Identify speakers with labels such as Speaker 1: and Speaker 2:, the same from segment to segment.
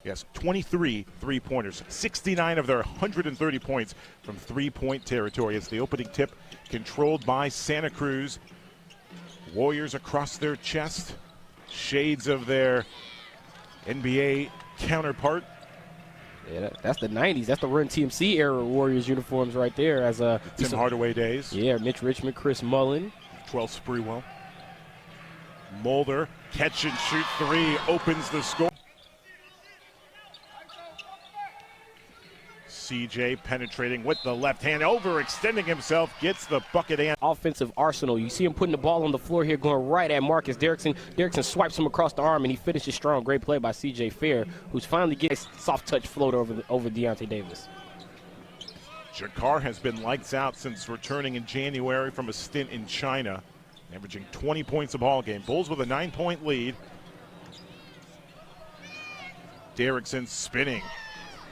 Speaker 1: Yes, 23 three-pointers, 69 of their 130 points from three-point territory. It's the opening tip controlled by Santa Cruz. Warriors across their chest, shades of their NBA counterpart.
Speaker 2: Yeah, that's the 90s. That's the Run TMC era Warriors uniforms right there. As
Speaker 1: Tim Hardaway days.
Speaker 2: Yeah, Mitch Richmond, Chris Mullin.
Speaker 1: 12 Sprewell. Mulder, catch and shoot three, opens the score. CJ penetrating with the left hand, overextending himself, gets the bucket and
Speaker 2: offensive arsenal. You see him putting the ball on the floor here, going right at Marcus DERRICKSON. DERRICKSON swipes him across the arm, and he finishes strong. Great play by CJ Fair, who's finally getting a soft touch floater over Deontay Davis.
Speaker 1: Jakar has been lights out since returning in January from a stint in China, averaging 20 points a ball game. Bulls with a 9-point lead. DERRICKSON spinning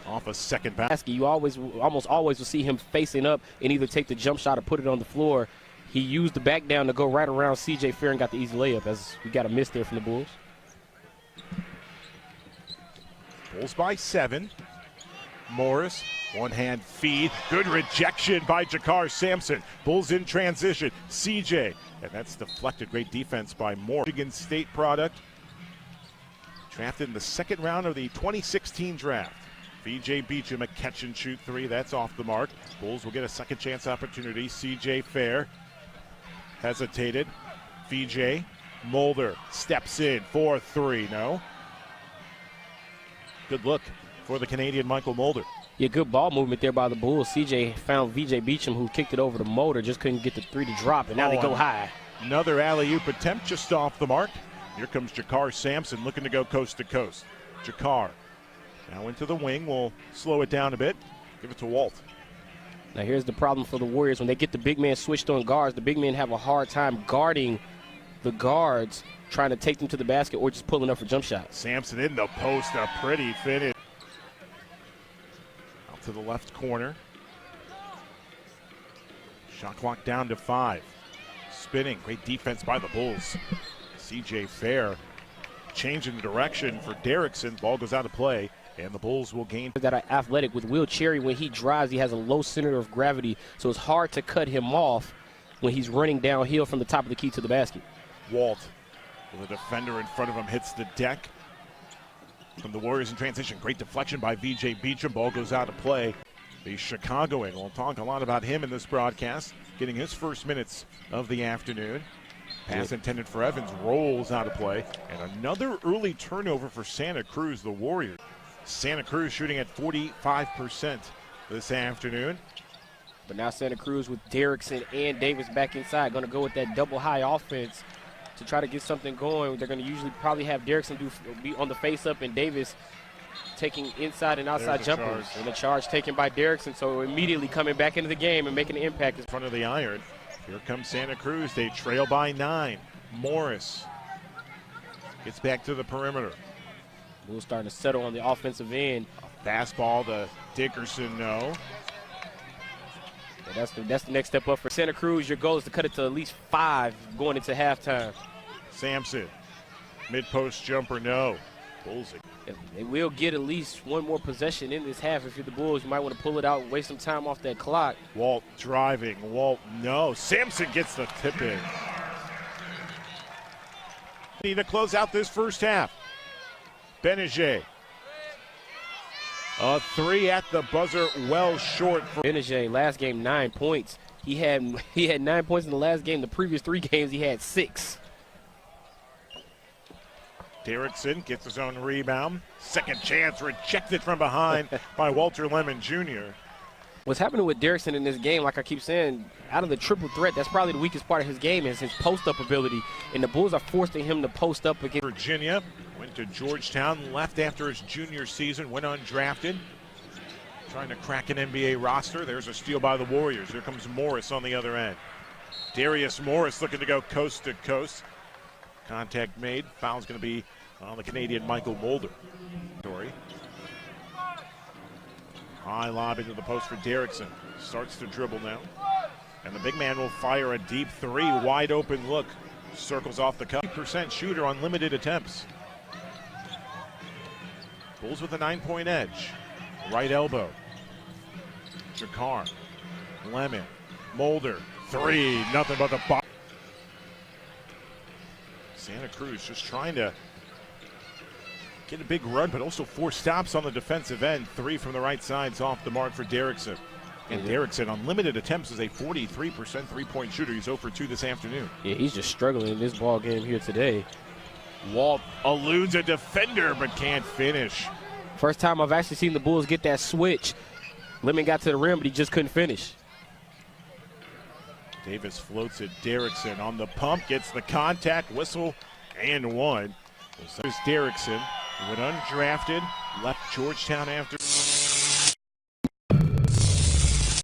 Speaker 1: off a second basket.
Speaker 2: You almost always will see him facing up and either take the jump shot or put it on the floor. He used the back down to go right around CJ Fair and got the easy layup, as we got a miss there from the Bulls.
Speaker 1: Bulls by 7. Morris, one-hand feed. Good rejection by Jakar Sampson. Bulls in transition. CJ, and that's deflected. Great defense by Morris. Michigan State product. Drafted in the second round of the 2016 draft. VJ Beacham, a catch and shoot three. That's off the mark. Bulls will get a second chance opportunity. CJ Fair hesitated. VJ Mulder steps in for three. No. Good look for the Canadian Michael Mulder.
Speaker 2: Yeah, good ball movement there by the Bulls. CJ found VJ Beacham, who kicked it over to Mulder, just couldn't get the three to drop, and now they go high.
Speaker 1: Another alley-oop attempt just off the mark. Here comes Jakar Sampson looking to go coast to coast. Jakar now into the wing. We'll slow it down a bit. Give it to Walt.
Speaker 2: Now here's the problem for the Warriors. When they get the big man switched on guards, the big men have a hard time guarding the guards, trying to take them to the basket or just pulling up for jump shots.
Speaker 1: Sampson in the post, a pretty finish. Out to the left corner. Shot clock down to 5. Spinning, great defense by the Bulls. CJ Fair changing the direction for DERRICKSON. Ball goes out of play, and the Bulls will gain.
Speaker 2: That are athletic. With Will Cherry, when he drives, he has a low center of gravity, so it's hard to cut him off when he's running downhill from the top of the key to the basket.
Speaker 1: Walt, with a defender in front of him, hits the deck. From the Warriors in transition, great deflection by VJ Beacham. Ball goes out of play. The Chicagoan, we'll talk a lot about him in this broadcast, getting his first minutes of the afternoon. Pass intended for Evans, rolls out of play. And another early turnover for Santa Cruz, the Warriors. Santa Cruz shooting at 45% this afternoon.
Speaker 2: But now Santa Cruz with DERRICKSON and Davis back inside, going to go with that double high offense to try to get something going. They're going to usually probably have DERRICKSON be on the face-up and Davis taking inside and outside jumpers. And the charge taken by DERRICKSON, so immediately coming back into the game and making an impact.
Speaker 1: In front of the iron. Here comes Santa Cruz. They trail by 9. Morris gets back to the perimeter.
Speaker 2: Bulls starting to settle on the offensive end.
Speaker 1: A fastball to Dickerson, no.
Speaker 2: Yeah, that's the next step up for Santa Cruz. Your goal is to cut it to at least 5 going into halftime.
Speaker 1: Sampson, mid-post jumper, no. Bulls.
Speaker 2: They will get at least one more possession in this half. If you're the Bulls, you might want to pull it out and waste some time off that clock.
Speaker 1: Walt driving. Walt, no. Sampson gets the tip in. Need to close out this first half. Benajay. A 3 at the buzzer, well short. For
Speaker 2: Benajay, last game 9 points. He had 9 points in the last game. The previous 3 games he had 6.
Speaker 1: DERRICKSON gets his own rebound. Second chance, rejected from behind by Walter Lemon Jr.
Speaker 2: What's happening with DERRICKSON in this game, like I keep saying, out of the triple threat, that's probably the weakest part of his game is his post-up ability. And the Bulls are forcing him to post up against
Speaker 1: Virginia. Went to Georgetown, left after his junior season, went undrafted. Trying to crack an NBA roster. There's a steal by the Warriors. Here comes Morris on the other end. Darius Morris looking to go coast to coast. Contact made. Foul's going to be on the Canadian Michael Mulder. High lob into the post for DERRICKSON. Starts to dribble now. And the big man will fire a deep 3. Wide open look Circles off the cup. 50% shooter on limited attempts. Bulls with a 9-point edge. Right elbow. Jakar. Lemon. Mulder. 3. Nothing but the box. Santa Cruz just trying to get a big run, but also 4 stops on the defensive end. 3 from the right side's off the mark for Derrickson. And Derrickson, on limited attempts, is a 43% three-point shooter. He's 0 for 2 this afternoon.
Speaker 2: Yeah, he's just struggling in this ball game here today.
Speaker 1: Walt eludes a defender, but can't finish.
Speaker 2: First time I've actually seen the Bulls get that switch. Lemon got to the rim, but he just couldn't finish.
Speaker 1: Davis floats it. Derrickson on the pump, gets the contact, whistle, and one. There's Derrickson, who went undrafted, left Georgetown after.